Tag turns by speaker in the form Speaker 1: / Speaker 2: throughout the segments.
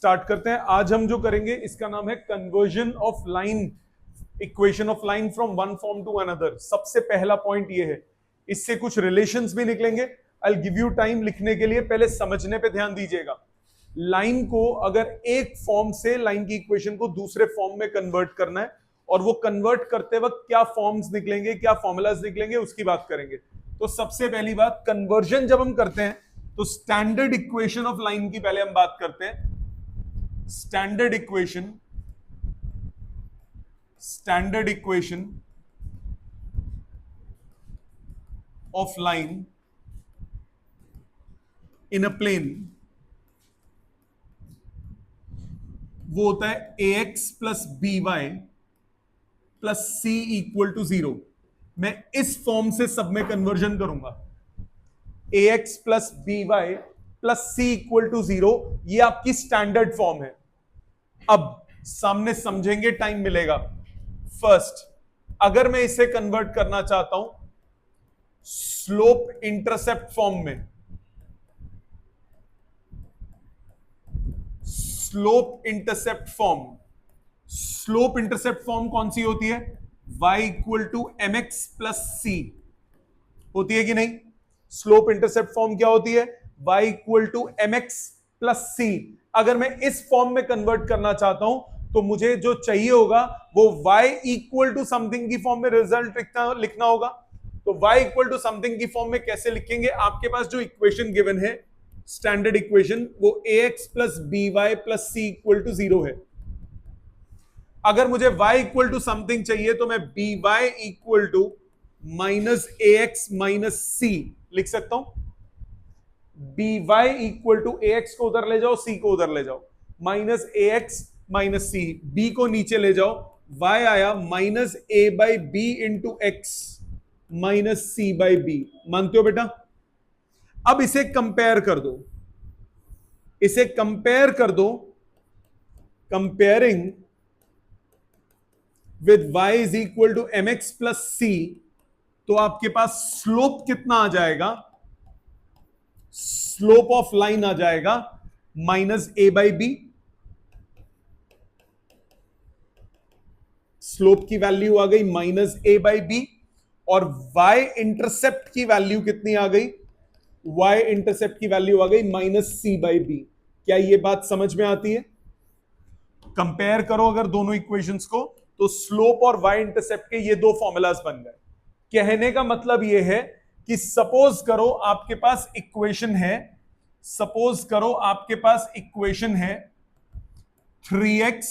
Speaker 1: Start करते हैं। आज हम जो करेंगे इसका नाम है conversion of line, equation of line from one form to another. सबसे पहला पॉइंट ये है, इससे कुछ रिलेशंस भी निकलेंगे। I will give you time लिखने के लिए, पहले समझने पे ध्यान दीजिएगा। लाइन को अगर एक फॉर्म से लाइन की इक्वेशन को दूसरे फॉर्म में कन्वर्ट करना है, और वो कन्वर्ट करते वक्त क्या फॉर्म्स निकलेंगे, क्या फॉर्मूलाज निकलेंगे, उसकी बात करेंगे। तो सबसे पहली बात, कन्वर्जन जब हम करते हैं तो स्टैंडर्ड इक्वेशन ऑफ लाइन की पहले हम बात करते हैं। Standard equation of line in a plane, वो होता है ax plus B y plus c equal to 0। मैं इस फॉर्म से सब में कन्वर्जन करूंगा। ax plus B y plus c equal to 0, ये आपकी स्टैंडर्ड फॉर्म है। अब सामने समझेंगे, टाइम मिलेगा। फर्स्ट, अगर मैं इसे कन्वर्ट करना चाहता हूं स्लोप इंटरसेप्ट फॉर्म में, स्लोप इंटरसेप्ट फॉर्म कौन सी होती है? y equal to mx plus c होती है कि नहीं? स्लोप इंटरसेप्ट फॉर्म क्या होती है? y equal to mx plus c. अगर मैं इस फॉर्म में कन्वर्ट करना चाहता हूं तो मुझे जो चाहिए होगा वो y इक्वल टू समथिंग की फॉर्म में रिजल्ट लिखना होगा। तो y इक्वल टू समथिंग की फॉर्म में कैसे लिखेंगे? आपके पास जो इक्वेशन गिवन है, स्टैंडर्ड इक्वेशन, वो ax plus B y plus c equal to 0 है। अगर मुझे y इक्वल टू समथिंग चाहिए तो मैं B Y equal to minus A X minus C लिख सकता हूं। B Y equal to A X को उधर ले जाओ, सी को उधर ले जाओ, minus A X minus C. B को नीचे ले जाओ, y आया minus A by B into X minus C by B. मानते हो बेटा? अब इसे कंपेयर कर दो, comparing with y is equal to M x plus सी, तो आपके पास स्लोप कितना आ जाएगा? स्लोप ऑफ लाइन आ जाएगा minus A by b. Slope की वैल्यू आ गई माइनस ए बाई बी, और y इंटरसेप्ट की वैल्यू कितनी आ गई? y इंटरसेप्ट की वैल्यू आ गई माइनस सी बाई बी। क्या ये बात समझ में आती है? कंपेयर करो अगर दोनों इक्वेशंस को, तो स्लोप और y इंटरसेप्ट के ये दो फॉर्मूलाज बन गए। कहने का मतलब ये है कि सपोज करो आपके पास इक्वेशन है 3x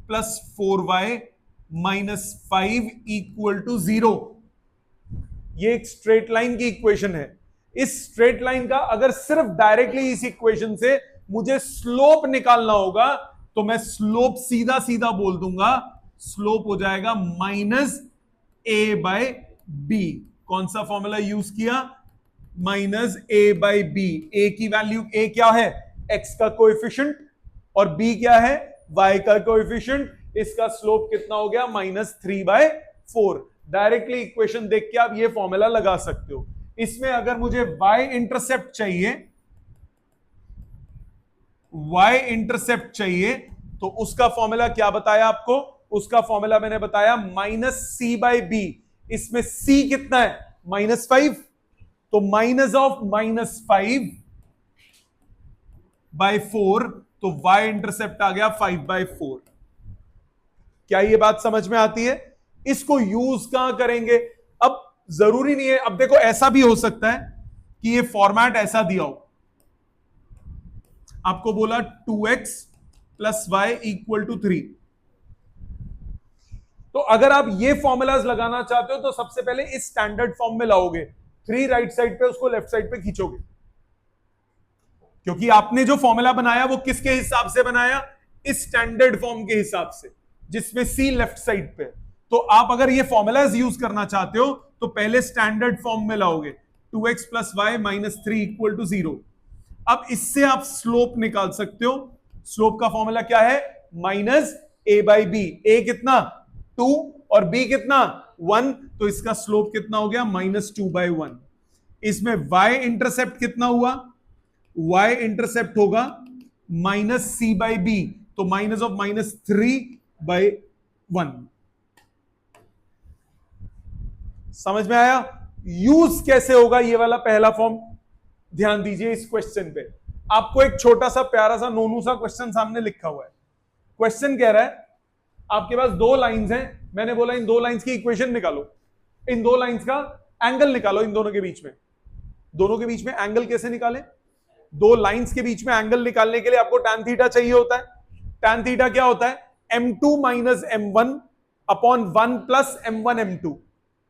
Speaker 1: plus 4y minus 5 equal to 0। ये एक स्ट्रेट लाइन की इक्वेशन है। इस स्ट्रेट लाइन का अगर सिर्फ डायरेक्टली इस इक्वेशन से मुझे स्लोप निकालना होगा तो मैं स्लोप सीधा सीधा बोल दूंगा, स्लोप हो जाएगा माइनस ए बाय बी। कौन सा फॉर्मूला यूज किया? Minus A by b. A की वैल्यू, ए क्या है? एक्स का कोएफिशिएंट, और बी क्या है? वाई का कोएफिशिएंट। इसका स्लोप कितना हो गया? माइनस 3/4। डायरेक्टली इक्वेशन देख के आप ये फॉर्मूला लगा सकते हो। इसमें अगर मुझे y इंटरसेप्ट चाहिए तो उसका फॉर्मूला क्या बताया आपको? उसका फॉर्मूला मैंने बताया माइनस सी बाई बी। इसमें c कितना है? -5। तो माइनस ऑफ -5/4, तो y इंटरसेप्ट आ गया 5/4। क्या ये बात समझ में आती है? इसको यूज कहां करेंगे? अब जरूरी नहीं है। अब देखो, ऐसा भी हो सकता है कि ये फॉर्मेट ऐसा दिया हो, आपको बोला 2x plus y equal to 3। तो अगर आप ये फॉर्मूलाज लगाना चाहते हो तो सबसे पहले इस स्टैंडर्ड फॉर्म में लाओगे, 3 राइट साइड पे, उसको लेफ्ट साइड पे खींचोगे, क्योंकि आपने जो फॉर्मूला बनाया वो किसके हिसाब से बनाया? इस स्टैंडर्ड फॉर्म के हिसाब से, जिसमें सी लेफ्ट साइड पे। तो आप अगर ये फॉर्मूलाज यूज करना चाहते हो तो पहले स्टैंडर्ड फॉर्म में लाओगे, 2x plus y minus 3 equal to 0। अब इससे आप स्लोप निकाल सकते हो। स्लोप का फॉर्मूला क्या है? Minus A by b. A कितना? 2 और बी कितना? 1। तो इसका स्लोप कितना हो गया? -2/1। इसमें y इंटरसेप्ट कितना हुआ? y इंटरसेप्ट होगा माइनस सी बाई बी, तो माइनस ऑफ -3/1। समझ में आया? यूज कैसे होगा ये वाला पहला फॉर्म, ध्यान दीजिए इस क्वेश्चन पे। आपको एक छोटा सा प्यारा सा नोनू सा क्वेश्चन सामने लिखा हुआ है। क्वेश्चन कह रहा है आपके पास दो लाइंस हैं, मैंने बोला इन दो लाइंस की इक्वेशन निकालो, इन दो लाइंस का एंगल निकालो, इन दोनों के बीच में, दोनों के बीच में एंगल कैसे निकालें? दो लाइंस के बीच में एंगल निकालने के लिए आपको tan थीटा चाहिए होता है। tan थीटा क्या होता है? m2 minus m1 upon 1 plus m1 m2,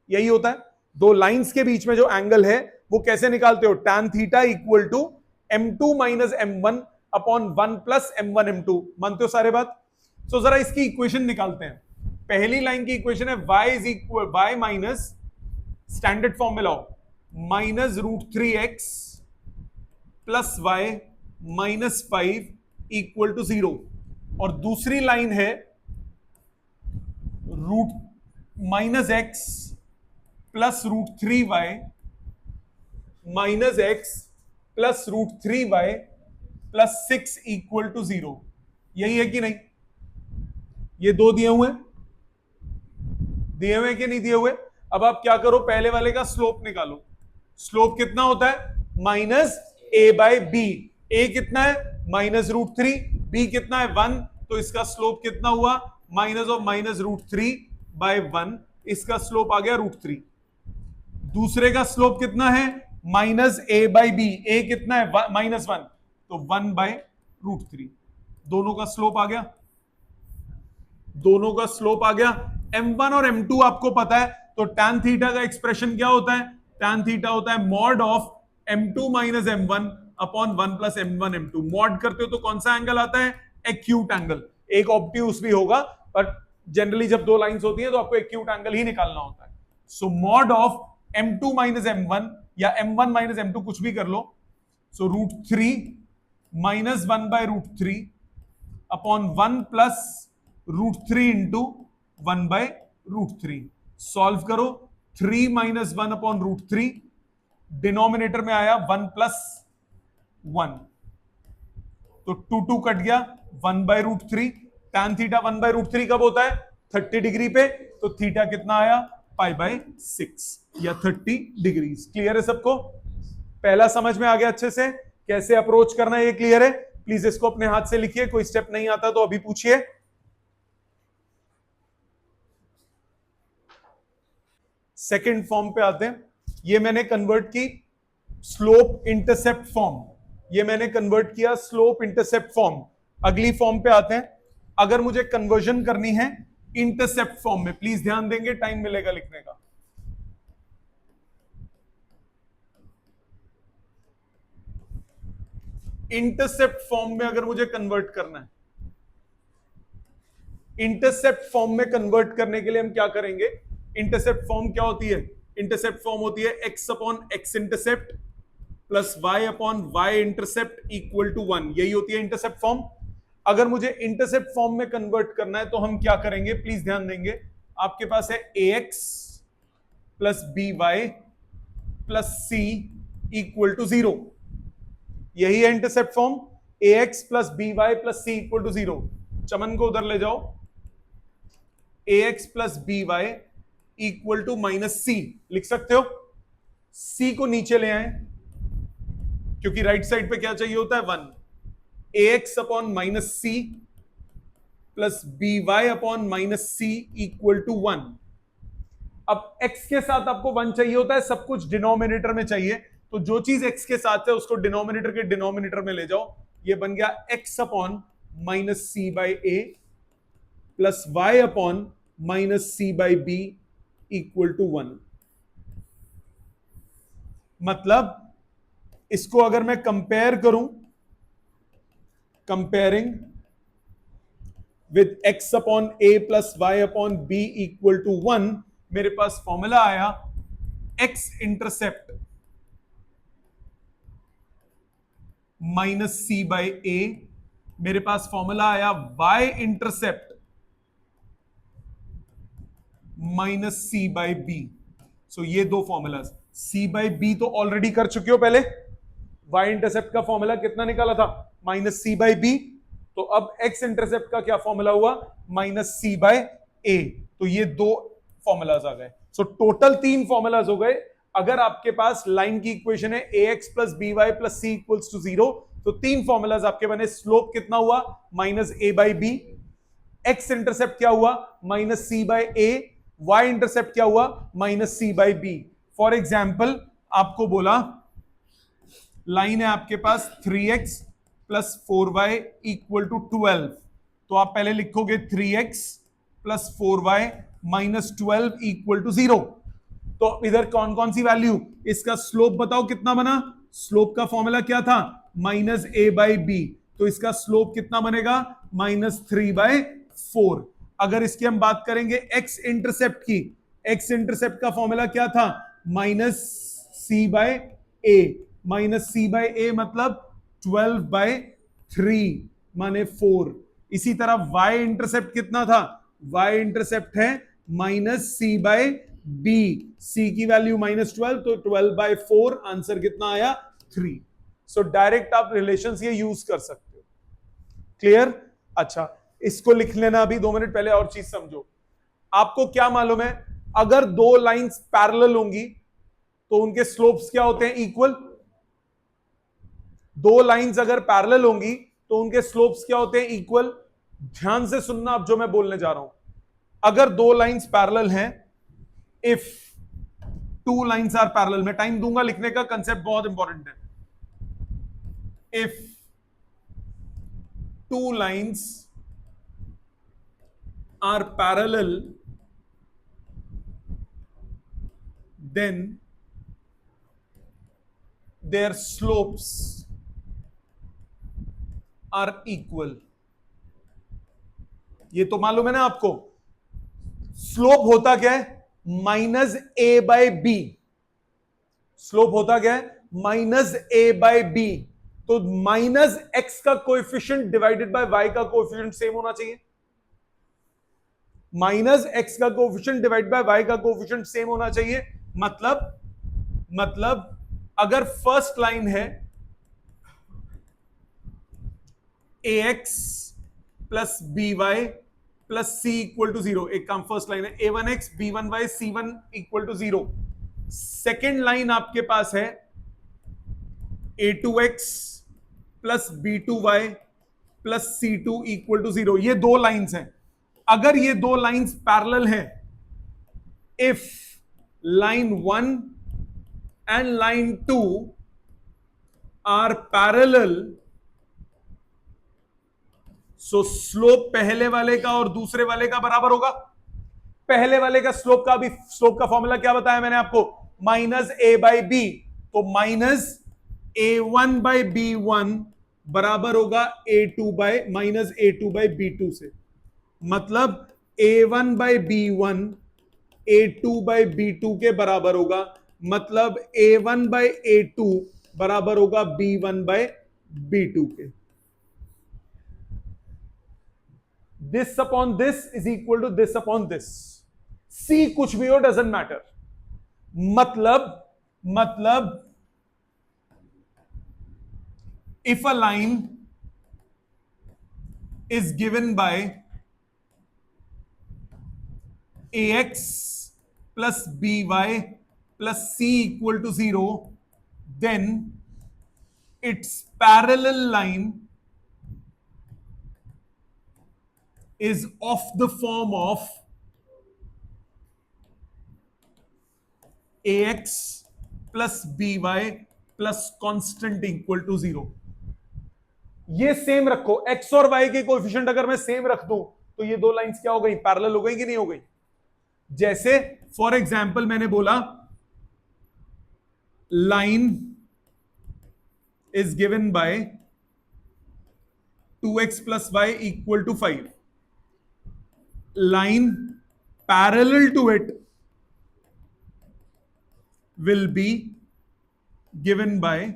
Speaker 1: यही होता है। दो लाइंस के बीच में जो एंगल है वो कैसे निकालते हो? tan theta equal to m2 minus m1 upon 1 plus m1 m2। मानते हो सारे बात? तो जरा इसकी इक्वेशन निकालते हैं। पहली लाइन की इक्वेशन है y is equal y minus, standard form में लाओ, -√3x plus y minus 5 equal to 0। और दूसरी लाइन है -x plus √3y minus x plus √3y plus 6 equal to 0। यही है कि नहीं? ये दो दिए हुए कि नहीं दिए हुए? अब आप क्या करो, पहले वाले का स्लोप निकालो। स्लोप कितना होता है? -a/b। a कितना है? -√3, b कितना है? 1, तो इसका स्लोप कितना हुआ? माइनस ऑफ -√3/1, इसका स्लोप आ गया √3। दूसरे का स्लोप कितना है? -a/b, a कितना है? -1, तो 1/√3। दोनों का स्लोप आ गया, दोनों का स्लोप आ गया। m1 और m2 आपको पता है, तो tan थीटा का एक्सप्रेशन क्या होता है? tan थीटा होता है mod of m2 minus m1 upon 1 plus m1 m2। Mod करते हो तो कौन सा एंगल आता है? Acute angle. एक ऑब्ट्यूस भी होगा, पर जनरली जब दो लाइंस होती है तो आपको एक्यूट एंगल ही निकालना होता है। सो mod of m2 minus m1 या m1 माइनस m2 कुछ भी कर लो, सो √3 minus 1/√3 upon 1 plus √3 into 1/√3। Solve करो, 3 माइनस 1 अपॉन √3, डिनोमिनेटर में आया 1 प्लस 1, तो 2 कट गया, 1/√3। tan थीटा 1/√3 कब होता है? 30 डिग्री पे, तो थीटा कितना आया? π/6 या 30 डिग्री। क्लियर है सबको? पहला समझ में आ गया अच्छे से? कैसे अप्रोच करना है ये क्लियर है? प्लीज इसको अपने हाथ से लिखिए, कोई स्टेप नहीं आता तो अभी पूछिए। सेकंड फॉर्म पे आते हैं। ये मैंने कन्वर्ट की स्लोप इंटरसेप्ट फॉर्म, ये मैंने कन्वर्ट किया स्लोप इंटरसेप्ट फॉर्म। अगली फॉर्म पे आते हैं। अगर मुझे कन्वर्जन करनी है इंटरसेप्ट फॉर्म में, प्लीज ध्यान देंगे, टाइम मिलेगा लिखने का। इंटरसेप्ट फॉर्म में अगर मुझे कन्वर्ट करना है, इंटरसेप्ट फॉर्म में कन्वर्ट करने के लिए हम क्या करेंगे? इंटरसेप्ट फॉर्म क्या होती है? इंटरसेप्ट फॉर्म होती है x upon x intercept plus y upon y intercept equal to 1। यही होती है इंटरसेप्ट फॉर्म। अगर मुझे इंटरसेप्ट फॉर्म में कन्वर्ट करना है तो हम क्या करेंगे? प्लीज ध्यान देंगे। आपके पास है ax plus by plus c equal to 0। यही है intercept form, ax plus by plus c equal to 0। चमन को उधर ले जाओ, ax plus by equal to -c लिख सकते हो। c को नीचे ले आए, क्योंकि राइट साइड पे क्या चाहिए होता है? 1। ax upon -c plus by upon -c equal to 1। अब x के साथ आपको 1 चाहिए होता है, सब कुछ डिनोमिनेटर में चाहिए, तो जो चीज x के साथ है उसको डिनोमिनेटर के डिनोमिनेटर में ले जाओ। ये बन गया x upon -c/a plus y upon -c/b equal to 1। मतलब इसको अगर मैं कंपेयर करूं, comparing with x upon a plus y upon b equal to 1, मेरे पास फॉर्मूला आया x इंटरसेप्ट माइनस c/a, मेरे पास फॉर्मूला आया y intercept minus c/b। So ये दो फॉर्मूलाज, c/b तो ऑलरेडी कर चुके हो पहले। y इंटरसेप्ट का फॉर्मूला कितना निकाला था? Minus C by b. तो अब एक्स इंटरसेप्ट का क्या फॉर्मूला हुआ, माइनस सी बाय ए। तो ये दो फॉर्मूलाज आ गए। सो टोटल तीन फॉर्मूलाज हो गए। अगर आपके पास लाइन की इक्वेशन है a x plus B y plus c equals to 0, तो तीन फॉर्मूलाज आपके बने। स्लोप कितना हुआ, minus A by b. X intercept क्या हुआ, minus C by a. Y intercept क्या हुआ, minus C by b. For example आपको बोला लाइन है आपके पास 3x plus 4y equal to 12, तो आप पहले लिखोगे 3x plus 4y minus 12 equal to 0। तो इधर कौन कौन सी वैल्यू, इसका स्लोप बताओ कितना बना। स्लोप का फॉर्मूला क्या था, माइनस ए बाई बी। तो इसका स्लोप कितना बनेगा, माइनस 3/4। अगर इसकी हम बात करेंगे एक्स इंटरसेप्ट की, एक्स इंटरसेप्ट का फॉर्मूला क्या था, minus C by A. Minus C by ए मतलब 12/3 माने 4। इसी तरह वाई इंटरसेप्ट कितना था, वाई इंटरसेप्ट है माइनस सी बाय बी। सी की वैल्यू माइनस 12, तो 12/4 आंसर कितना आया, 3। सो डायरेक्ट आप रिलेशंस ये यूज कर सकते हो। क्लियर। अच्छा, इसको लिख लेना अभी 2 मिनट पहले। और चीज समझो, आपको क्या मालूम है, अगर दो लाइंस पैरेलल होंगी तो उनके स्लोप्स क्या होते हैं, इक्वल। दो लाइंस अगर पैरेलल होंगी तो उनके स्लोप्स क्या होते हैं, इक्वल। ध्यान से सुनना अब जो मैं बोलने जा रहा हूं। अगर दो लाइंस पैरेलल हैं, if two lines are parallel, मैं टाइम दूंगा लिखने का, कंसेप्ट बहुत इंपॉर्टेंट है। If two lines are parallel, then their slopes are equal। ये तो मालूम है ना आपको। स्लोप होता क्या है, minus a by b. Slope होता क्या है, माइनस ए बाय बी। तो माइनस एक्स का कोएफिशिएंट डिवाइडेड बाय वाई का कोएफिशिएंट सेम होना चाहिए। माइनस एक्स का कोएफिशिएंट डिवाइड बाय वाई का कोएफिशिएंट सेम होना चाहिए। मतलब अगर फर्स्ट लाइन है a x plus B y plus c equal to 0, एक काम, फर्स्ट लाइन है a1x b1y c1 equal to 0। Second line आपके पास है a2x plus b2y plus c2 equal to 0। ये दो लाइंस हैं। अगर ये दो लाइंस पैरेलल हैं, if line 1 and line 2 are parallel, so slope पहले वाले का और दूसरे वाले का बराबर होगा। पहले वाले का स्लोप का, भी स्लोप का फॉर्मूला क्या बताया मैंने आपको, माइनस ए बाई बी। तो माइनस a1 बाई b1 बराबर होगा a2 by minus a2 by b2 से। मतलब a1 by b1 a2 by b2 के बराबर होगा। मतलब a1 बाई a2 बराबर होगा b1 बाई b2 के। This upon this is equal to this upon this. C कुछ भी हो, डजेंट मैटर। मतलब if a line is given by ax plus by plus c equal to 0, then its parallel line is of the form of ax plus by plus constant equal to 0। ये same रखो, x और y के coefficient अगर मैं same रख दूं तो ये दो लाइंस क्या हो गई, पैरेलल हो गई कि नहीं हो गई। जैसे फॉर एग्जाम्पल मैंने बोला line is given by 2x plus y equal to 5। Line parallel to it will be given by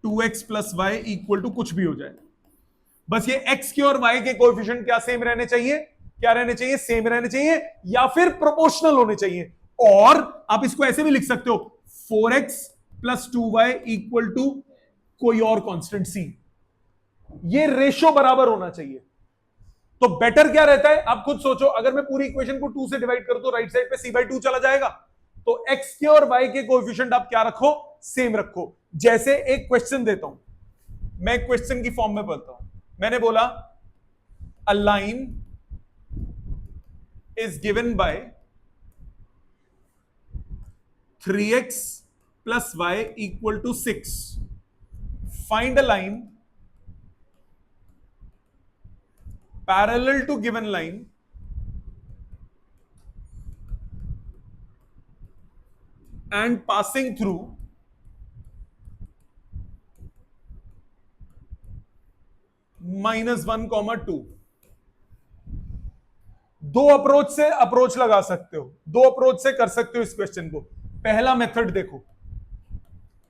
Speaker 1: 2x plus y equal to कुछ भी हो जाए। बस ये x के और y के कोएफिशिएंट क्या सेम रहने चाहिए, क्या रहने चाहिए, सेम रहने चाहिए या फिर प्रोपोर्शनल होने चाहिए। और आप इसको ऐसे भी लिख सकते हो 4x plus 2y equal to कोई और कांस्टेंट सी। ये रेशो बराबर होना चाहिए। तो बेटर क्या रहता है, आप खुद सोचो, अगर मैं पूरी इक्वेशन को 2 से डिवाइड कर दूं, राइट साइड पे c/2 चला जाएगा। तो x के और y के कोएफिशिएंट आप क्या रखो, सेम रखो। जैसे एक क्वेश्चन देता हूं, मैं क्वेश्चन की फॉर्म में बोलता हूं। मैंने बोला अ line is given bye 3x plus y equal to 6. Find a line parallel to given line and passing through -1, 2। दो अप्रोच से अप्रोच लगा सकते हो, दो अप्रोच से कर सकते हो इस क्वेश्चन को। पहला मेथड देखो,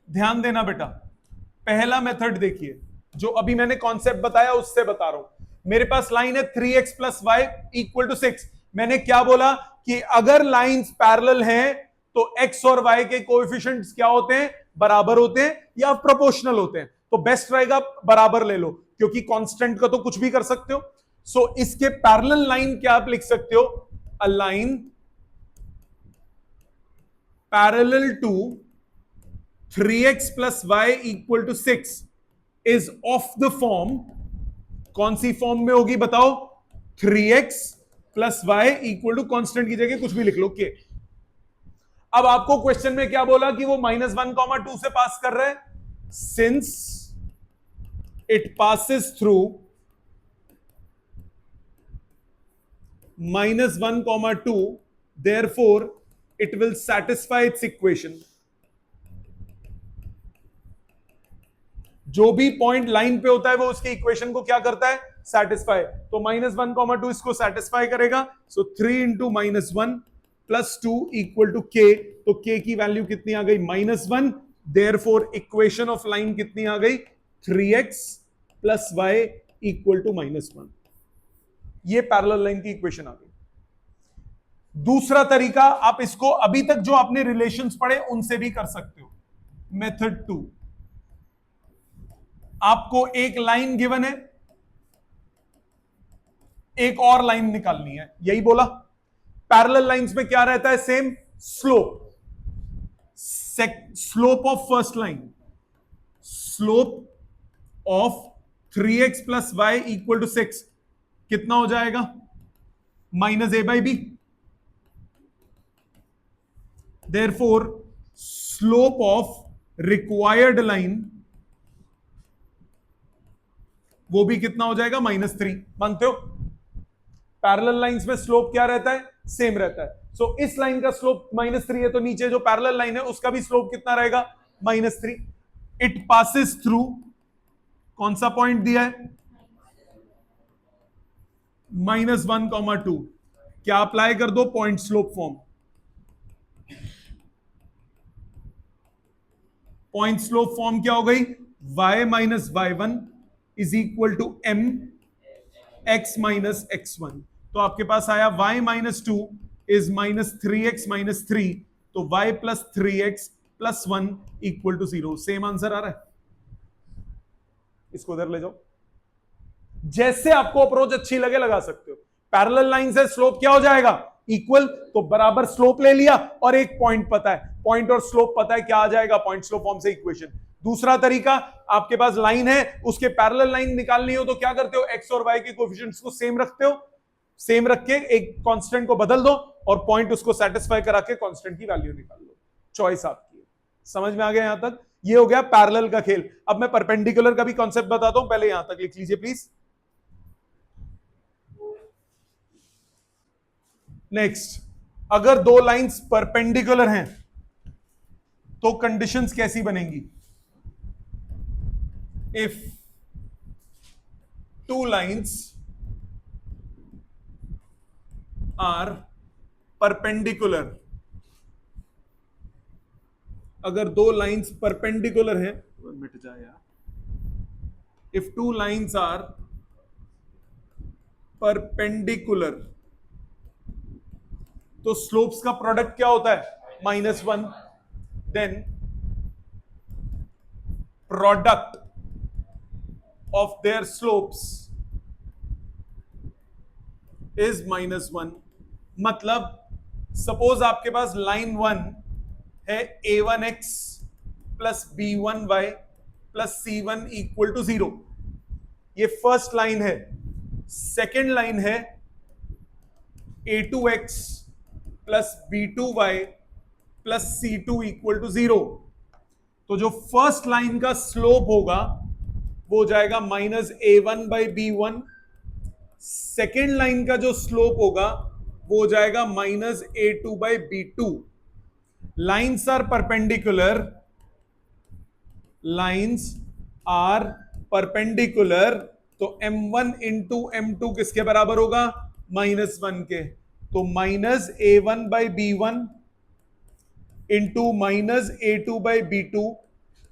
Speaker 1: ध्यान देना बेटा, पहला मेथड देखिए, जो अभी मैंने कॉन्सेप्ट बताया उससे बता रहा हूं। मेरे पास लाइन है 3x plus y equal to 6। मैंने क्या बोला कि अगर लाइंस पैरेलल हैं तो x और y के कोएफिशिएंट्स क्या होते हैं, बराबर होते हैं या प्रोपोर्शनल होते हैं। तो बेस्ट रहेगा बराबर ले लो, क्योंकि कांस्टेंट का तो कुछ भी कर सकते हो। सो इसके पैरेलल लाइन क्या आप लिख सकते हो, a line parallel to 3x plus y equal to 6 is of the form. कौन सी फॉर्म में होगी बताओ, 3x plus y equal to constant की जगह कुछ भी लिख लो के। अब आपको क्वेश्चन में क्या बोला कि वो -1, 2 से पास कर रहा है। Since it passes through -1, 2, therefore it will satisfy its equation। जो भी पॉइंट लाइन पे होता है वो उसके इक्वेशन को क्या करता है, सेटिस्फाई। तो -1, 2 इसको सेटिस्फाई करेगा। सो 3 इंटू -1 प्लस 2 इक्वल टू के। तो के की वैल्यू कितनी आ गई, -1। देयरफॉर इक्वेशन ऑफ लाइन कितनी आ गई, 3x plus y equal to -1। ये पैरेलल लाइन की इक्वेशन आ गई। दूसरा तरीका, आप इसको अभी तक जो आपने रिलेशंस पढ़े उनसे भी कर सकते हो। मेथड 2, आपको एक लाइन गिवन है, एक और लाइन निकालनी है, यही बोला। पैरेलल लाइंस में क्या रहता है, same slope. Slope of first line, slope of 3x plus y equal to 6 कितना हो जाएगा, -a/b। Therefore slope of required line वो भी कितना हो जाएगा, -3। मानते हो, पैरेलल लाइंस में स्लोप क्या रहता है, सेम रहता है। सो इस लाइन का स्लोप -3 है, तो नीचे जो पैरेलल लाइन है उसका भी स्लोप कितना रहेगा, -3। इट पासिस थ्रू, कौन सा पॉइंट दिया है, -1, 2। क्या अप्लाई कर दो, point slope form. Point slope form क्या हो गई, y minus y1 is equal to m x minus x1। तो आपके पास आया y माइनस 2 इज -3x-3। तो y plus 3x plus 1 equal to 0। Same answer आ रहा है, इसको उधर ले जाओ। जैसे आपको अप्रोच अच्छी लगे लगा सकते हो। पैरेलल लाइन से स्लोप क्या हो जाएगा, इक्वल। तो बराबर स्लोप ले लिया और एक पॉइंट पता है, पॉइंट और स्लोप पता है, क्या आ जाएगा, पॉइंट स्लोप फॉर्म से इक्वेशन। दूसरा तरीका, आपके पास लाइन है, उसके पैरेलल लाइन निकालनी हो तो क्या करते हो, एक्स और वाई के कोएफिशिएंट्स को सेम रखते हो, सेम रख के एक कांस्टेंट को बदल दो और पॉइंट उसको सेटिस्फाई करा के कांस्टेंट की वैल्यू निकाल लो। चॉइस आपकी है। समझ में आ गया यहां तक, ये हो गया पैरेलल का खेल। अब मैं परपेंडिकुलर का भी कॉन्सेप्ट बताता हूं, पहले यहां तक लिख लीजिए प्लीज। नेक्स्ट, अगर दो लाइंस परपेंडिकुलर हैं तो कंडीशंस कैसी बनेंगी, if two lines are perpendicular. अगर दो लाइंस परपेंडिकुलर हैं, मिट जाए यार। If two lines are perpendicular तो स्लोप्स का प्रोडक्ट क्या होता है, -1। Then product of their slopes is -1। मतलब सपोज आपके पास लाइन 1 है a1x plus b1y plus c1 equal to 0। ये फर्स्ट लाइन है। सेकेंड लाइन है a2x plus b2y plus c2 equal to 0। तो जो फर्स्ट लाइन का स्लोप होगा वो हो जाएगा -a1/b1। सेकेंड लाइन का जो स्लोप होगा वो हो जाएगा -a2/b2। Lines are perpendicular, lines are perpendicular. तो m1 इंटू m2 किसके बराबर होगा? -1 के। तो -a1/b1 इंटू -a2/b2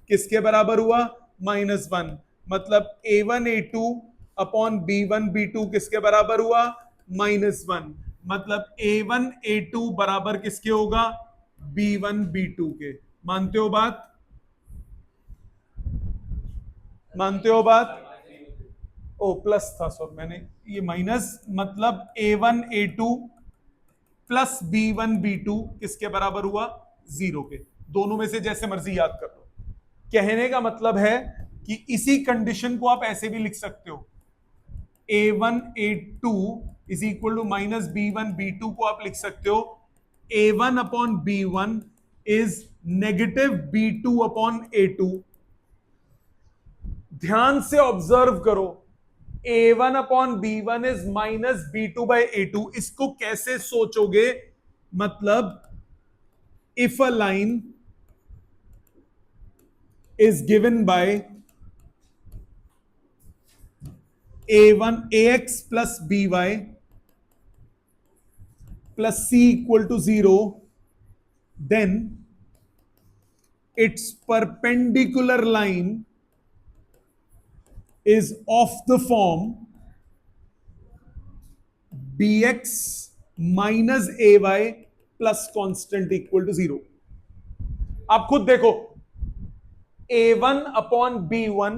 Speaker 1: किसके बराबर हुआ? -1। मतलब a1 a2 upon b1 b2 किसके बराबर हुआ? -1। मतलब a1 a2 बराबर किसके होगा? b1 b2 के। मानते हो बात? मानते हो बात? ओ प्लस था, सॉरी मैंने ये माइनस। मतलब a1 a2 plus b1 b2 किसके बराबर हुआ? 0 के। दोनों में से जैसे मर्जी याद कर लो। कहने का मतलब है कि इसी कंडीशन को आप ऐसे भी लिख सकते हो, a1 a2 is equal to minus b1 b2 को आप लिख सकते हो a1 upon b1 is negative b2 upon a2। ध्यान से ऑब्जर्व करो, a1 upon b1 is minus b2/a2। इसको कैसे सोचोगे? मतलब if a line is given by a1 ax plus by plus c equal to 0, then its perpendicular line is of the form bx minus ay plus constant equal to 0। आप खुद देखो, a1 upon b1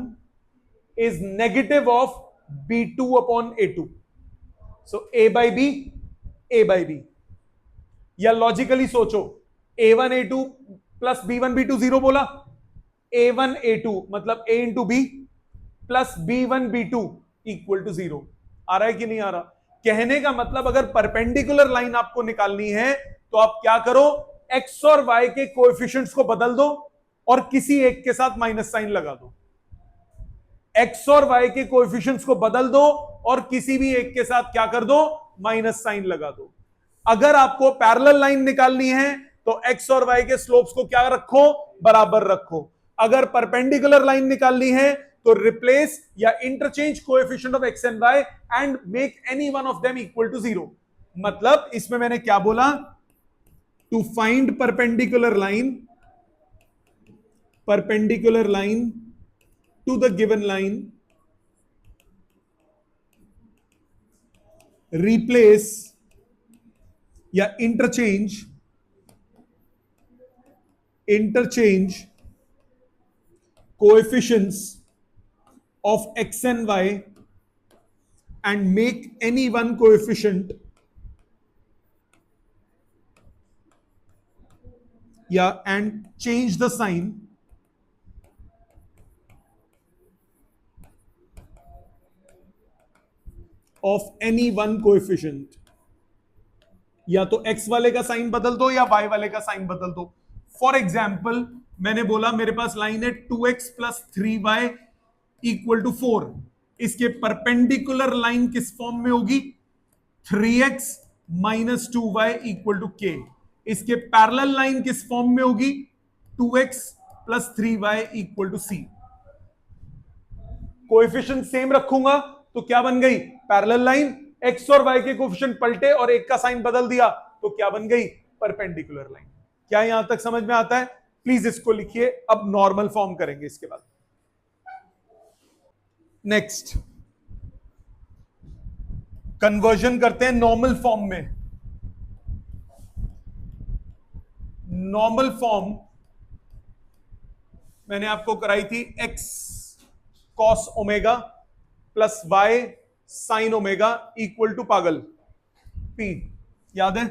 Speaker 1: is negative of b2 upon a2। so a by b, a by b। या logically सोचो, a1 a2 plus b1 b2 0 बोला, a1 a2 मतलब a into b plus b1 b2 equal to 0। आ रहा है कि नहीं आ रहा? कहने का मतलब अगर परपेंडिकुलर लाइन आपको निकालनी है तो आप क्या करो, x और y के कोएफिशिएंट्स को बदल दो और किसी एक के साथ माइनस साइन लगा दो। x और y के कोएफिशिएंट्स को बदल दो और किसी भी एक के साथ क्या कर दो? माइनस साइन लगा दो। अगर आपको पैरेलल लाइन निकालनी है तो x और y के स्लोप्स को क्या रखो? बराबर रखो। अगर परपेंडिकुलर लाइन निकालनी है तो रिप्लेस या interchange coefficient of x and y and make any one of them equal to 0। मतलब इसमें मैंने क्या बोला? To find perpendicular line to the given line, replace या interchange coefficients of x and y and make any one coefficient and change the sign of any one coefficient. या तो x वाले का साइन बदल दो या y वाले का साइन बदल दो। फॉर एग्जाम्पल मैंने बोला मेरे पास लाइन है 2x plus 3y equal to 4। इसके परपेंडिकुलर लाइन किस फॉर्म में होगी? 3x minus 2y equal to k। इसके पैरेलल लाइन किस फॉर्म में होगी? 2x plus 3y equal to c। Coefficient same रखूंगा तो क्या बन गई? Parallel line. x और y के कोएफिशिएंट पलटे और एक का साइन बदल दिया तो क्या बन गई? Perpendicular line. क्या यहां तक समझ में आता है? प्लीज इसको लिखिए। अब नॉर्मल फॉर्म करेंगे इसके बाद। नेक्स्ट कन्वर्जन करते हैं नॉर्मल फॉर्म में। नॉर्मल फॉर्म मैंने आपको कराई थी x cos omega plus y sin omega equal to पागल p, याद है?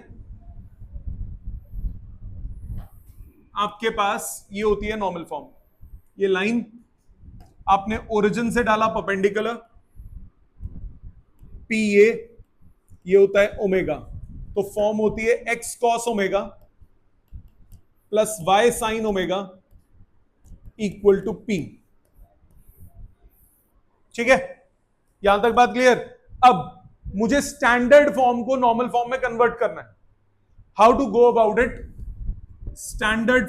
Speaker 1: आपके पास ये होती है नॉर्मल फॉर्म, ये लाइन आपने ओरिजिन से डाला परपेंडिकुलर, पी ये होता है ओमेगा, तो फॉर्म होती है x cos omega plus y sin omega equal to p। ठीक है, यहां तक बात क्लियर? अब मुझे स्टैंडर्ड फॉर्म को नॉर्मल फॉर्म में कन्वर्ट करना है। How to go about it? Standard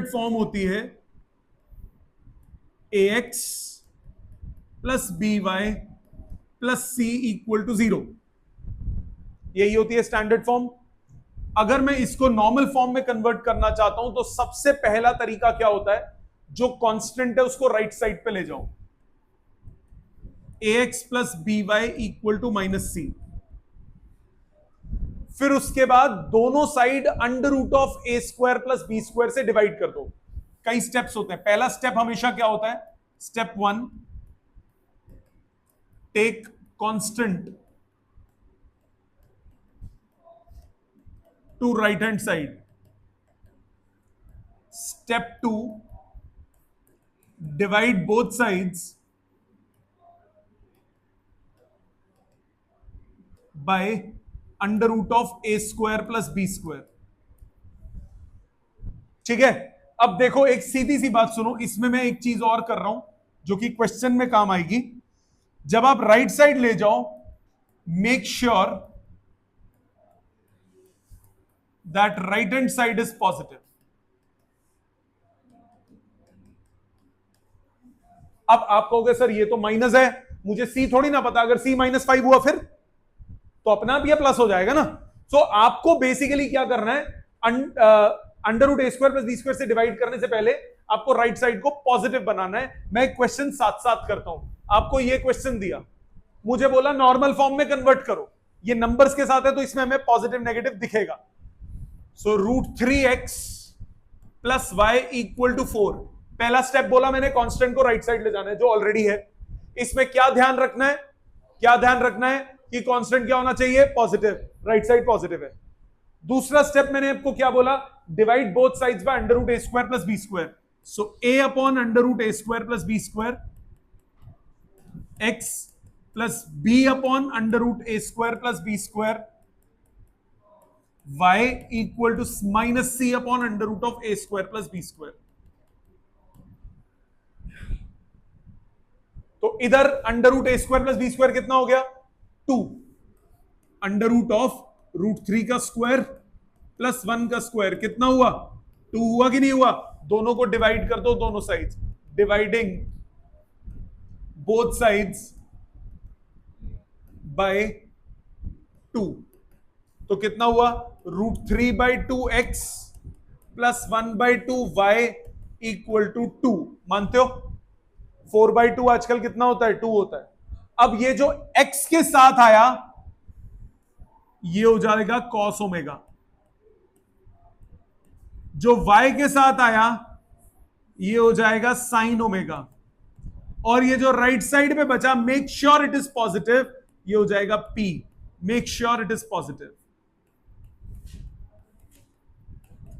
Speaker 1: form होती है ax plus B y plus c equal to 0, यही होती है स्टैंडर्ड फॉर्म। अगर मैं इसको नॉर्मल फॉर्म में कन्वर्ट करना चाहता हूं तो सबसे पहला तरीका क्या होता है, जो कांस्टेंट है उसको राइट साइड पे ले जाओ, ax plus B Y equal to minus c. फिर उसके बाद दोनों side under root of a square plus B square से डिवाइड कर दो। कई स्टेप्स होते हैं, पहला स्टेप हमेशा क्या होता है? Step 1, take constant to right hand side. Step 2, divide both sides by under root of a square plus B square. ठीक है, अब देखो एक सीधी सी बात सुनो, इसमें मैं एक चीज और कर रहा हूं जो कि क्वेश्चन में काम आएगी। जब आप राइट साइड ले जाओ, make sure that right hand side is positive. अब आप कहोगे सर ये तो माइनस है, मुझे सी थोड़ी ना पता, अगर सी -5 हुआ फिर तो अपना आप ये प्लस हो जाएगा ना। सो आपको बेसिकली क्या करना है, अंडर रूट ए स्क्वायर प्लस बी स्क्वायर से डिवाइड करने से पहले आपको राइट साइड को पॉजिटिव बनाना है। मैं एक क्वेश्चन साथ साथ करता हूं। आपको ये क्वेश्चन दिया, मुझे बोला नॉर्मल फॉर्म में कन्वर्ट करो, ये नंबर्स के साथ है तो इसमें हमें पॉजिटिव नेगेटिव दिखेगा। So √3x plus y equal to 4, पहला स्टेप बोला मैंने, कांस्टेंट को राइट साइड ले जाना है जो ऑलरेडी है। इसमें क्या ध्यान रखना है? क्या ध्यान रखना है कि कांस्टेंट क्या होना चाहिए? पॉजिटिव, राइट साइड पॉजिटिव है। दूसरा स्टेप मैंने आपको क्या बोला? Divide both sides by under root A square plus B square. So a upon under root A square plus B square, x plus b upon under root A square plus B square, y equal to minus c upon under root of a square plus B square. तो इधर under root ए square plus B square कितना हो गया? 2, under root of √3 का square plus 1 का square कितना हुआ? 2 हुआ कि नहीं हुआ? दोनों को डिवाइड कर दो, दोनों sides, dividing both sides by 2, तो कितना हुआ? √3/2x plus 1/2y equal to 2। मानते हो? 4/2 आजकल कितना होता है? 2 होता है। अब ये जो x के साथ आया ये हो जाएगा cos ओमेगा, जो y के साथ आया ये हो जाएगा sin ओमेगा, और ये जो राइट साइड में बचा, make sure it is positive, ये हो जाएगा p, make sure it is positive,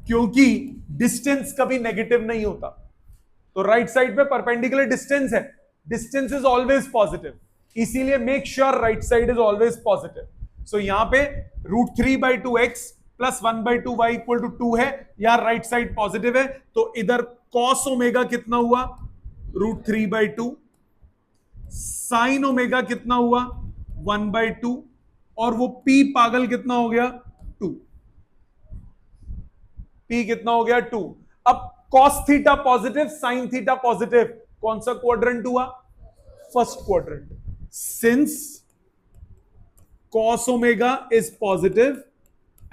Speaker 1: क्योंकि डिस्टेंस कभी नेगेटिव नहीं होता। तो राइट साइड पे परपेंडिकुलर डिस्टेंस है, डिस्टेंस इज ऑलवेज पॉजिटिव, इसीलिए make sure right side is always positive. So यहां पे √3/2x plus 1/2y equal to 2 है, यहां राइट साइड पॉजिटिव है, तो इधर cos ओमेगा कितना हुआ? √3/2, sin ओमेगा कितना हुआ? 1/2, और वो p पागल कितना हो गया? 2। p कितना हो गया? 2। अब cos theta positive, sin theta positive, कौन सा क्वाड्रेंट हुआ? First quadrant. Since cos omega is positive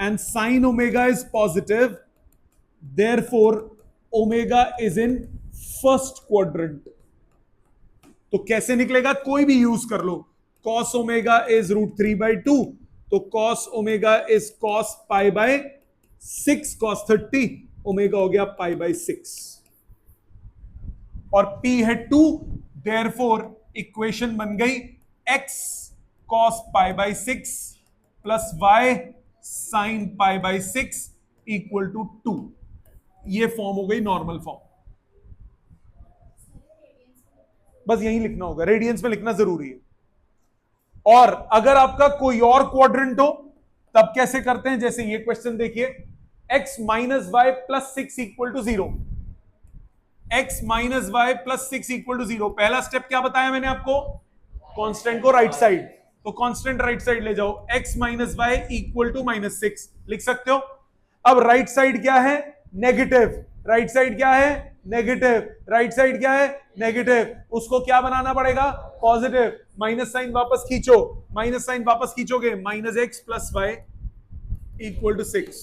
Speaker 1: and sin omega is positive, therefore omega is in first quadrant। तो कैसे निकलेगा? कोई भी यूज कर लो। cos omega is √3/2, तो cos omega is cos pi by 6 cos 30, omega हो गया पाई बाई 6 और p है 2, देयरफॉर इक्वेशन बन गई x cos pi by 6 plus y sin pi by 6 equal to 2। ये फॉर्म हो गई नॉर्मल फॉर्म। बस यही लिखना होगा, रेडियंस में लिखना जरूरी है। और अगर आपका कोई और क्वाड्रेंट हो तब कैसे करते हैं, जैसे ये क्वेश्चन देखिए, x minus y plus 6 equal to 0, x minus y plus 6 equal to 0। पहला स्टेप क्या बताया मैंने आपको, कांस्टेंट को राइट साइड, तो कांस्टेंट राइट साइड ले जाओ, x minus y equal to -6 लिख सकते हो। अब राइट साइड क्या है, नेगेटिव, राइट साइड क्या है, नेगेटिव, राइट साइड क्या है, नेगेटिव, उसको क्या बनाना पड़ेगा, पॉजिटिव। माइनस साइन वापस खींचो, माइनस साइन वापस खींचोगे, -x plus y equal to 6।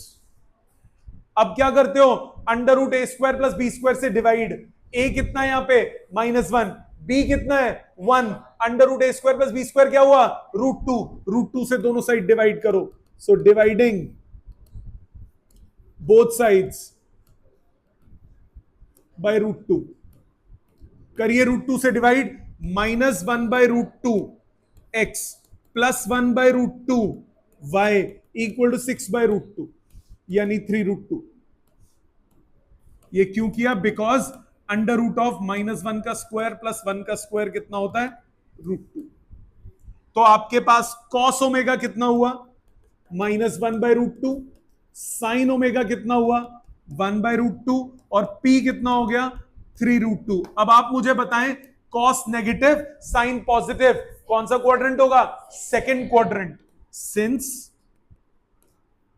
Speaker 1: अब क्या करते हो, अंडर रूट ए स्क्वायर प्लस बी स्क्वायर से डिवाइड। ए कितना है यहां पे, -1, बी कितना है 1, अंडर रूट ए स्क्वायर प्लस बी स्क्वायर क्या हुआ, √2, √2 से दोनों साइड डिवाइड करो। So dividing both sides by √2, करिए √2 से divide, -1 by √2 x plus 1 by √2 y equal to 6 bye √2 यानी 3√2। ये क्यों किया, बिकॉज अंडर रूट ऑफ -1 का स्क्वायर प्लस 1 का स्क्वायर कितना होता है, √2। तो आपके पास cos ओमेगा कितना हुआ, -1 बाय √2, साइन ओमेगा कितना हुआ, 1 बाय √2 और p कितना हो गया, 3√2। अब आप मुझे बताएं, cos नेगेटिव साइन पॉजिटिव, कौन सा क्वाड्रेंट होगा, second quadrant. Since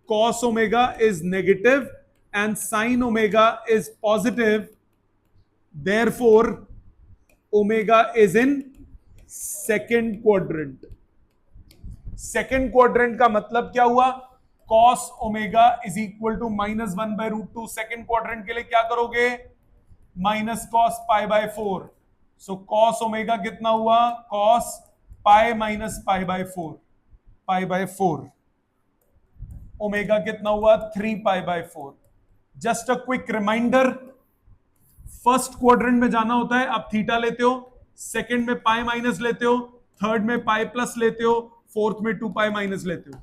Speaker 1: cos omega is negative and sin omega is positive, therefore omega is in second quadrant। Second quadrant का मतलब क्या हुआ, cos omega is equal to -1 by √2। Second quadrant के लिए क्या करोगे, minus cos pi by 4। So cos omega कितना हुआ, cos pi minus pi by 4, pi by 4, omega कितना हुआ, 3 pi by 4। Just a quick reminder, first quadrant में जाना होता है, आप थीटा लेते हो, सेकंड में पाई माइनस लेते हो, थर्ड में पाई प्लस लेते हो, फोर्थ में 2 पाई माइनस लेते हो।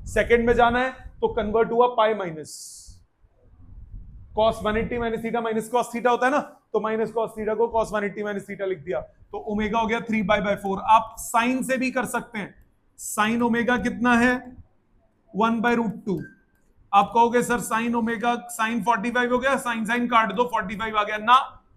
Speaker 1: सेकंड में जाना है तो कन्वर्ट हुआ pi minus, cos 180 minus theta minus cos theta होता है ना, तो माइनस cos थीटा को cos 180 माइनस थीटा लिख दिया, तो ओमेगा हो गया 3 पाई बाय 4। आप साइन से भी कर सकते हैं, साइन ओमेगा कितना है, 1 बाय √2। आप कहोगे सर साइन ओमेगा, साइन 45 हो गया, साइन साइन काट दो, 45 आ गया ना।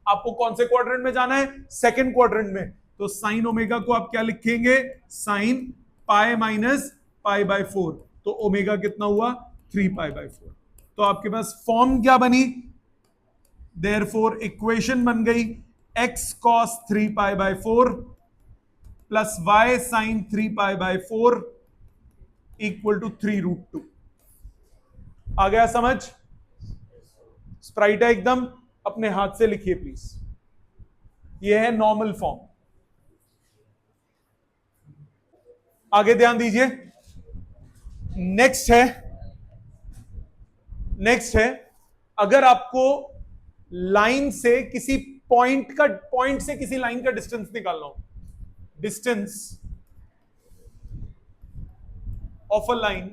Speaker 1: आपको कौन से क्वाड्रेंट में जाना है, सेकंड क्वाड्रेंट में, तो साइन ओमेगा को आप क्या लिखेंगे, sine pi minus pi by 4, तो ओमेगा कितना हुआ, 3 पाई बाय 4। तो आपके पास फॉर्म क्या बनी, देयरफॉर इक्वेशन बन गई x cos 3 pi by 4 plus y sin 3 pi by 4 equal to 3√2। आ गया समझ, स्प्राइट है एकदम, अपने हाथ से लिखिए प्लीज। यह है नॉर्मल फॉर्म। आगे ध्यान दीजिए, नेक्स्ट है अगर आपको लाइन से किसी पॉइंट से किसी लाइन का डिस्टेंस निकालना हो, distance of a line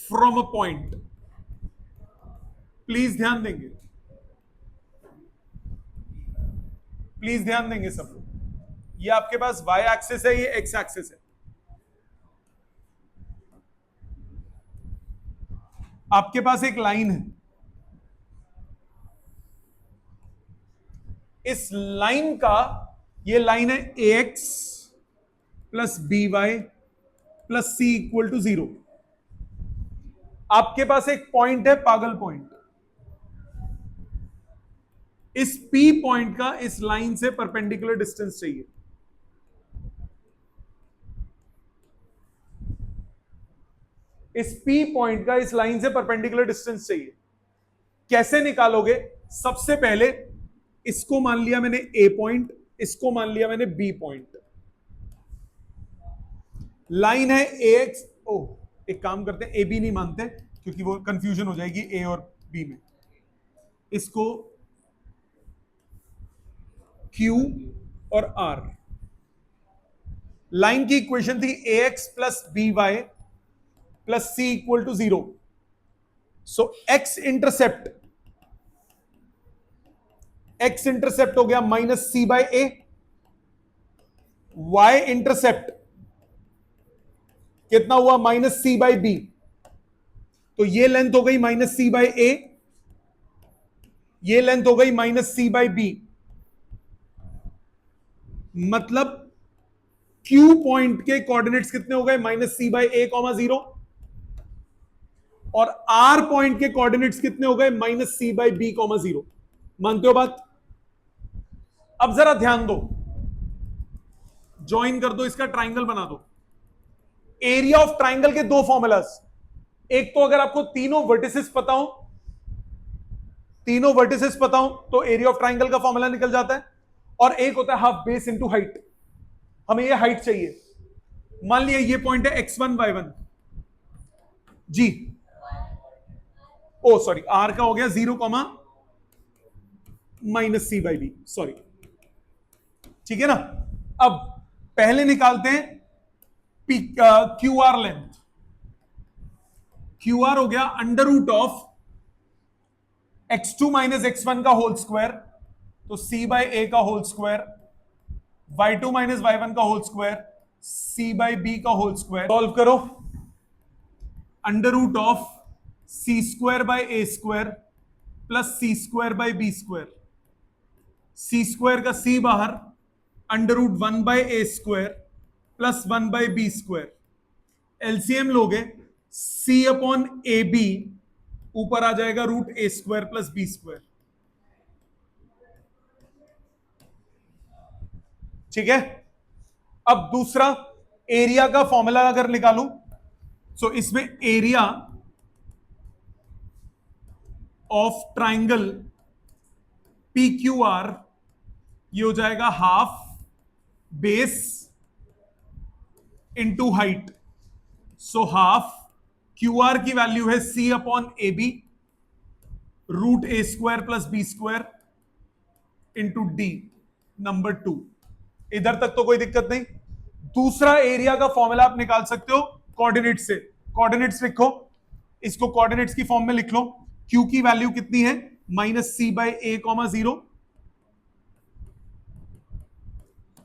Speaker 1: from a point, please ध्यान देंगे, प्लीज ध्यान देंगे सब लोग। ये आपके पास y एक्सिस है, ये x एक्सिस है। आपके पास एक लाइन है, इस लाइन का, ये लाइन है ax plus by plus c equal to 0। आपके पास एक पॉइंट है, पागल पॉइंट, इस P पॉइंट का इस लाइन से परपेंडिकुलर डिस्टेंस चाहिए। इस P पॉइंट का इस लाइन से परपेंडिकुलर डिस्टेंस चाहिए। कैसे निकालोगे, सबसे पहले इसको मान लिया मैंने A पॉइंट, इसको मान लिया मैंने B पॉइंट। लाइन है ए एक्स, ओ एक काम करते हैं, ए बी नहीं मानते क्योंकि वो कंफ्यूजन हो जाएगी ए और बी में, इसको क्यू और आर। लाइन की इक्वेशन थी a x plus B y plus c equal to 0। So x intercept हो गया minus C by a, y intercept कितना हुआ माइनस सी बाय बी, तो ये लेंथ हो गई माइनस सी बाय ए, ये लेंथ हो गई माइनस सी बाय बी, मतलब क्यू पॉइंट के कोऑर्डिनेट्स कितने हो गए minus C by A comma 0, और आर पॉइंट के कोऑर्डिनेट्स कितने हो गए minus C by B comma 0। मानते हो बात? अब जरा ध्यान दो, ज्वाइन कर दो, इसका ट्राइंगल बना दो। एरिया ऑफ ट्राइंगल के दो फॉर्मूलास, एक तो अगर आपको तीनों वर्टिसेस पता हो, तो एरिया ऑफ ट्राइंगल का फॉर्मूला निकल जाता है, और एक होता है हाफ बेस इनटू हाइट। हमें ये हाइट चाहिए, मान लिया ये पॉइंट है x1 y1 जी, ओ सॉरी आर का हो गया 0 comma minus C by b, sorry, ठीक है ना। अब पहले निकालते हैं q r length. Q r हो गया under root of x2 minus x1 का होल स्क्वायर, तो c बाय ए का whole square, y2 minus y1 का whole square, c by b का होल स्क्वायर। सॉल्व करो, under root of c square by a square plus c square by b square, c square का c बाहर, under root 1 by a square plus 1 by b square. LCM लोगे c upon ए b, ऊपर आ जाएगा root ए square plus B square, ठीक है। अब दूसरा एरिया का फॉर्मूला अगर निकालूं, सो इसमें area of triangle P Q R, ये हो जाएगा half base into height, so half Q R की वैल्यू है C upon A B root A square plus B square into D number 2। इधर तक तो कोई दिक्कत नहीं। दूसरा एरिया का फॉर्मूला आप निकाल सकते हो कोऑर्डिनेट से, कोऑर्डिनेट्स लिखो, इसको कोऑर्डिनेट्स की फॉर्म में लिख लो। क्यू की वैल्यू कितनी है minus C by A comma 0,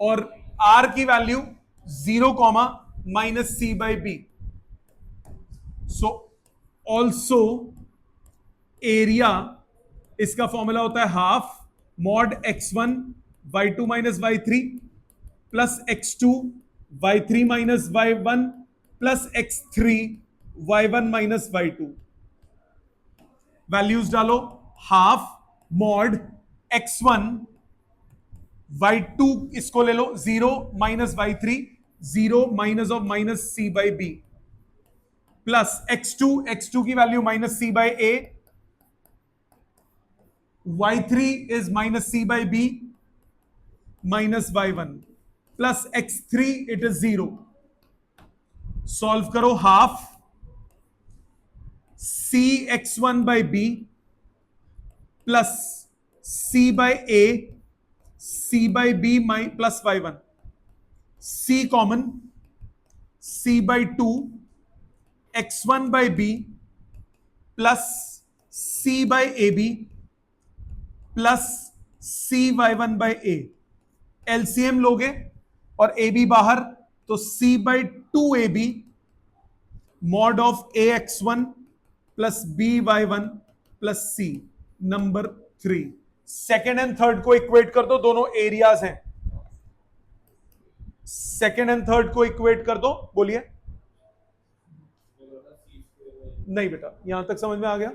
Speaker 1: और आर की value 0 comma minus C by B. So also area, इसका फॉर्मूला होता है half mod x1 y2 minus y3 plus x2 y3 minus y1 plus x3 y1 minus y2। Values डालो, half mod x1 y2, इसको ले लो 0 minus y3, 0 minus of minus c by B, plus x2 की value minus c by A, y3 is minus c by b minus y1 plus x3, it is 0। Solve करो, half c x1 by b plus c by a, c by b plus y1, c common, c by 2 x1 by b plus c by ab plus C Y one by A. LCM लोगे और A B बाहर, तो C by 2 A B mod of A X 1 plus B Y 1 plus C number 3। Second and third को equate कर दो, दोनों areas हैं। Second and third को इक्वेट कर दो, बोलिए। नहीं बेटा, यहां तक समझ में आ गया।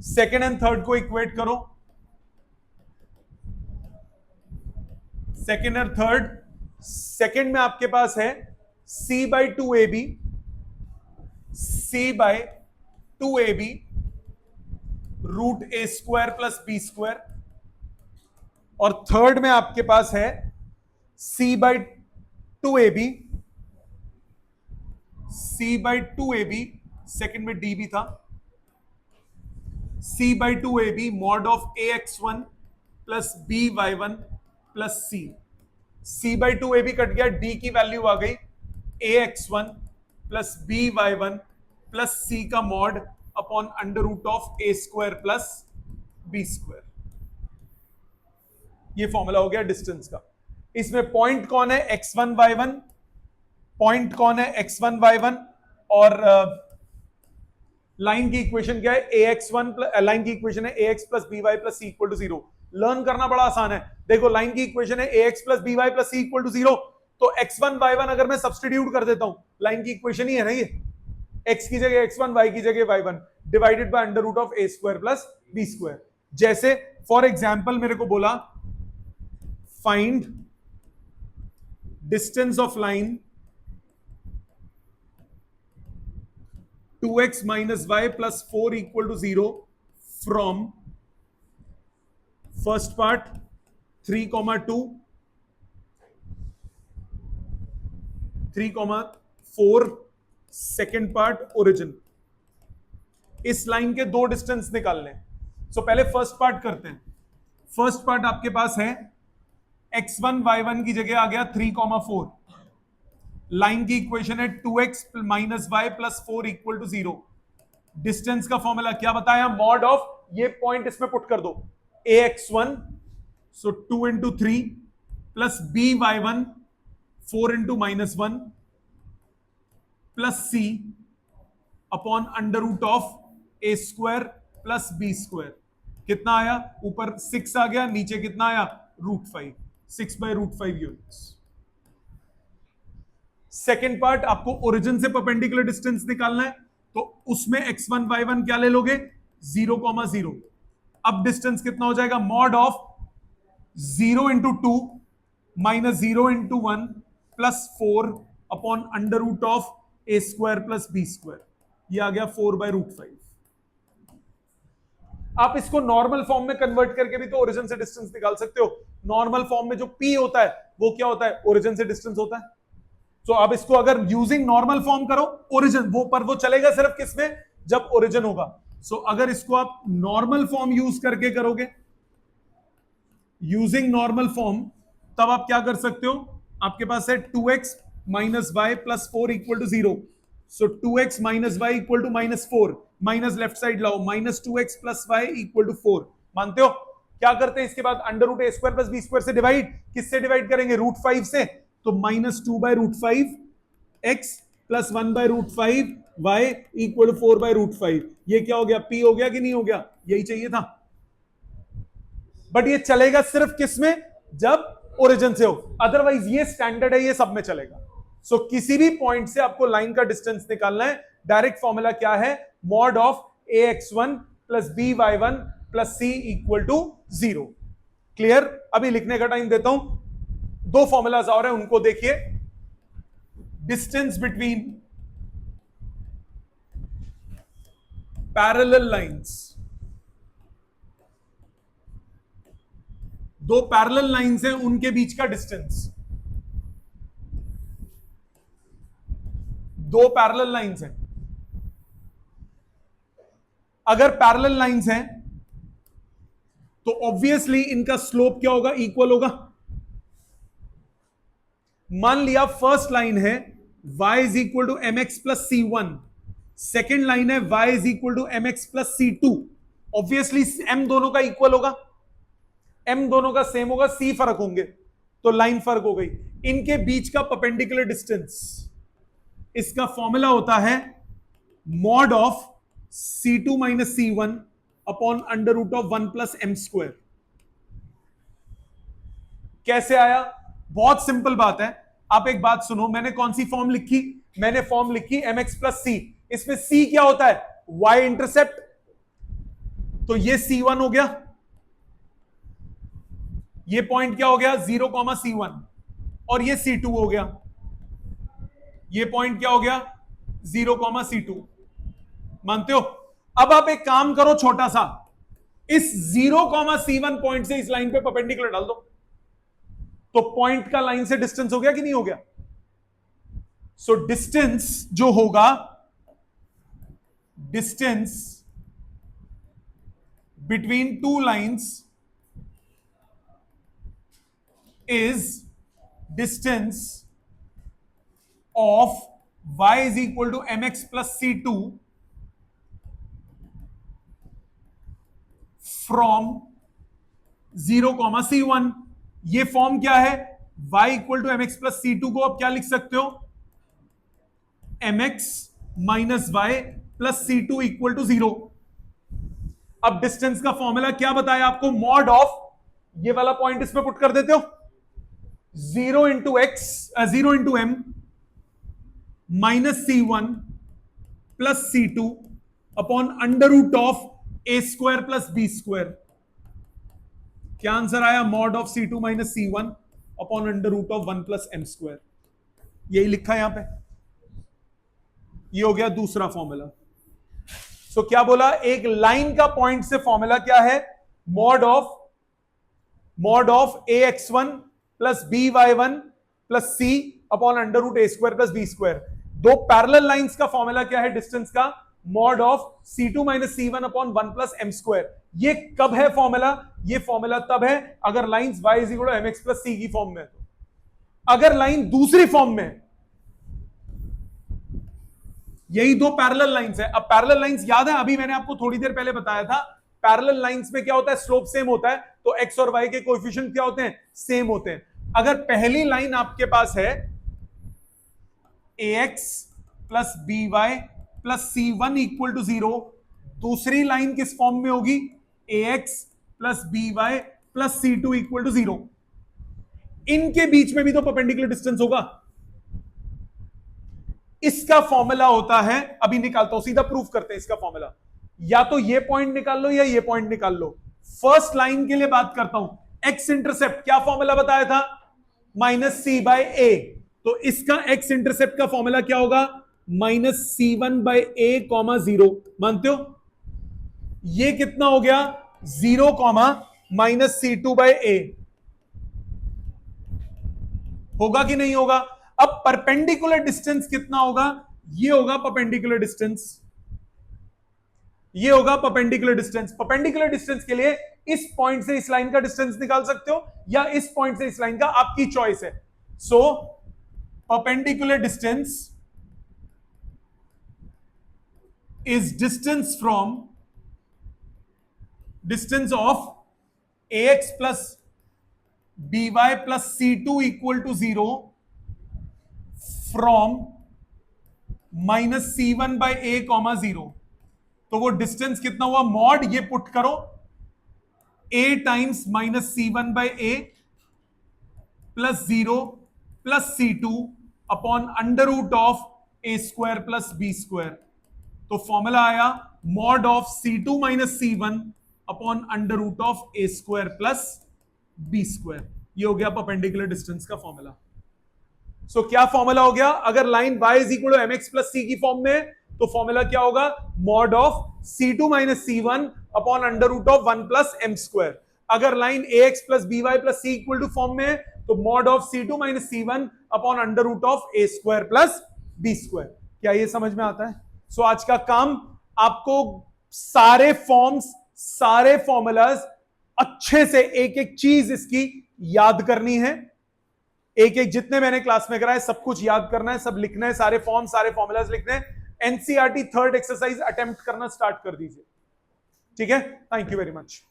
Speaker 1: सेकेंड एंड थर्ड को इक्वेट करो, सेकेंड और थर्ड। सेकेंड में आपके पास है c by 2 A b, c by 2 A B root A square plus B square, और थर्ड में आपके पास है c by 2 A b c/2ab, second में डी भी था, c/2ab mod of ax1 plus by1 plus c/2ab cut गया, d की वैल्यू आ गई ax1 plus by1 plus c का mod upon under root of a square plus b square. ये formula हो गया डिस्टेंस का। इसमें पॉइंट कौन है, x1 y1, पॉइंट कौन है x1 y1, और लाइन की इक्वेशन क्या है, ax1 लाइन की इक्वेशन है ax plus by plus c equal to 0। Learn करना बड़ा आसान है। देखो लाइन की इक्वेशन है ax plus by plus c equal to 0, तो x1 y1 अगर मैं सब्सटीट्यूट कर देता हूं, लाइन की इक्वेशन ही है ना ये, x की जगह x1, y की जगह y1 divided by under root of a square plus b square. जैसे फॉर एग्जांपल मेरे को बोला find distance of line 2x minus y plus 4 equal to 0 from first part 3,2 3,4 second part origin. इस line के दो distance निकालने। सो पहले first part करते हैं। फर्स्ट पार्ट आपके पास है x1 y1 की जगह आ गया 3,4, लाइन की इक्वेशन है 2x minus y plus 4 equal to 0। Distance का फॉर्मूला क्या बताया, मॉड ऑफ, ये पॉइंट इसमें पुट कर दो, ax1 so 2 into 3 plus by1 4 into minus 1 plus c upon under root of a square plus b square. कितना आया, ऊपर 6 आ गया, नीचे कितना आया √5, 6/√5 यूनिट्स। सेकेंड पार्ट आपको ओरिजिन से परपेंडिकुलर डिस्टेंस निकालना है, तो उसमें x1 y1 क्या ले लोगे 0,0। अब डिस्टेंस कितना हो जाएगा, mod of 0 into 2 minus 0 into 1 plus 4 upon under root of a square plus b square. ये आ गया 4/√5। आप इसको नॉर्मल फॉर्म में कन्वर्ट करके भी तो ओरिजिन से डिस्टेंस निकाल सकते हो। नॉर्मल फॉर्म में जो p होता है वो क्या होता है, ओरिजिन से डिस्टेंस होता है। तो आप इसको अगर यूजिंग नॉर्मल फॉर्म करो, ओरिजिन वो चलेगा सिर्फ किसमें, जब ओरिजिन होगा। सो अगर इसको आप नॉर्मल फॉर्म यूज करके करोगे, यूजिंग नॉर्मल फॉर्म, तब आप क्या कर सकते हो, आपके पास है 2x minus y plus 4 equal to 0। So 2x minus y equal to -4, minus left side लाओ, -2x plus y equal to 4। मानते हो, क्या करते हैं इसके बाद, under root a square plus b square से डिवाइड, किससे डिवाइड करेंगे, √5 से, तो -2/√5 x plus 1/√5 y equal to 4/√5। ये क्या हो गया, p हो गया कि नहीं हो गया, यही चाहिए था। बट ये चलेगा सिर्फ किसमें, जब ओरिजिन से हो, अदरवाइज ये स्टैंडर्ड है, ये सब में चलेगा। सो किसी भी पॉइंट से आपको लाइन का डिस्टेंस निकालना है, डायरेक्ट फॉर्मूला क्या है, mod of ax1 plus by1 plus c equal to 0। Clear. अभी लिखने का टाइम देता हूं, दो फॉर्मूलाज और हैं, उनको देखिए। डिस्टेंस बिटवीन पैरेलल लाइंस, दो पैरेलल लाइंस हैं, उनके बीच का डिस्टेंस। दो पैरेलल लाइंस हैं, अगर पैरेलल लाइंस हैं तो ऑब्वियसली इनका स्लोप क्या होगा, इक्वल होगा। मान लिया फर्स्ट लाइन है y is equal to M x plus c1, second line है y is equal to M x plus c2। Obviously m दोनों का इक्वल होगा, m दोनों का सेम होगा, c फर्क होंगे, तो लाइन फर्क हो गई। इनके बीच का परपेंडिकुलर डिस्टेंस, इसका फॉर्मूला होता है mod of c2 minus c1 upon under root of 1 plus m square. कैसे आया, बहुत सिंपल बात है। आप एक बात सुनो, मैंने कौन सी फॉर्म लिखी, मैंने फॉर्म लिखी mx प्लस c। इसमें c क्या होता है, y इंटरसेप्ट, तो ये c1 हो गया, ये पॉइंट क्या हो गया 0,c1, और ये c2 हो गया, ये पॉइंट क्या हो गया 0,c2। मानते हो। अब आप एक काम करो छोटा सा, इस 0,c1 पॉइंट से इस लाइन पे परपेंडिकुलर डाल दो, तो पॉइंट का लाइन से डिस्टेंस हो गया कि नहीं हो गया। सो डिस्टेंस जो होगा, distance between two lines is distance of y is equal to mx plus c2 from 0, c1। ये फॉर्म क्या है? y equal to mx plus c2 को आप क्या लिख सकते हो? mx minus y plus c2 equal to 0। अब डिस्टेंस का फॉर्मूला क्या बताया आपको? मॉड ऑफ, ये वाला पॉइंट इसमें पुट कर देते हो, 0 into x, 0 into m minus c1 plus c2 upon under root of a square plus b square. क्या आंसर आया? Mod of c2 minus c1 upon under root of 1 plus m square. यही लिखा है यहां पे। ये हो गया दूसरा फॉर्मूला। सो क्या बोला? एक लाइन का पॉइंट से फॉर्मूला क्या है? Mod of ax1 plus by1 plus c upon under root a square plus b square. दो पैरेलल लाइंस का फॉर्मूला क्या है डिस्टेंस का? Mod of c2 minus c1 upon 1 plus m square. ये कब है फॉर्मूला? ये फॉर्मूला तब है अगर lines y is equal to mx plus c की फॉर्म में है। तो अगर लाइन दूसरी फॉर्म में, यही दो पैरेलल लाइंस है। अब पैरेलल लाइंस याद है, अभी मैंने आपको थोड़ी देर पहले बताया था, पैरेलल लाइंस में क्या होता है? स्लोप सेम होता है, तो x और y के कोएफिशिएंट क्या होते हैं? सेम होते हैं। अगर पहली लाइन आपके पास है ax plus by plus c1 equal to 0, दूसरी लाइन किस फॉर्म में होगी? ax plus by plus c2 equal to 0। इनके बीच में भी तो परपेंडिकुलर डिस्टेंस होगा। इसका फॉर्मूला होता है, अभी निकालता हूं, सीधा प्रूफ करते हैं इसका फॉर्मूला। या तो ये पॉइंट निकाल लो या ये पॉइंट निकाल लो। फर्स्ट लाइन के लिए बात करता हूं, एक्स इंटरसेप्ट क्या फॉर्मूला बताया था? माइनस सी बाय ए। तो इसका एक्स इंटरसेप्ट का फॉर्मूला क्या होगा? Minus c1 bye A comma 0। मानते हो? ये कितना हो गया? 0 कॉमा माइनस c2 बाय ए। होगा कि नहीं होगा? अब परपेंडिकुलर डिस्टेंस कितना होगा? ये होगा परपेंडिकुलर डिस्टेंस, ये होगा परपेंडिकुलर डिस्टेंस। परपेंडिकुलर डिस्टेंस के लिए इस पॉइंट से इस लाइन का डिस्टेंस निकाल सकते हो या इस पॉइंट से इस लाइन का, आपकी चॉइस है। So perpendicular distance is distance from distance of ax plus by plus c2 equal to 0 from minus c1 by a comma 0। तो वो डिस्टेंस कितना हुआ? मॉड, ये पुट करो, a times minus c1 by a plus 0 plus c2 upon under root of a square plus b square. तो formula आया mod of c2 minus c1 upon under root of a square plus b square. ये हो गया perpendicular distance का formula. So क्या formula हो गया? अगर line y is equal to mx plus c की फॉर्म में, तो फॉर्मूला क्या होगा? Mod of c2 minus c1 upon under root of 1 plus m square. अगर line ax plus by plus c equal to form में, तो mod of c2 minus c1 upon under root of a square plus b square. क्या ये समझ में आता है? सो आज का काम, आपको सारे फॉर्म्स, सारे फॉर्मूलाज अच्छे से एक एक चीज इसकी याद करनी है। एक एक जितने मैंने क्लास में कराए सब कुछ याद करना है, सब लिखना है, सारे फॉर्म, सारे फॉर्मूलाज लिखने हैं। एनसीईआरटी थर्ड एक्सरसाइज अटेम्प्ट करना स्टार्ट कर दीजिए। ठीक है? Thank you very much.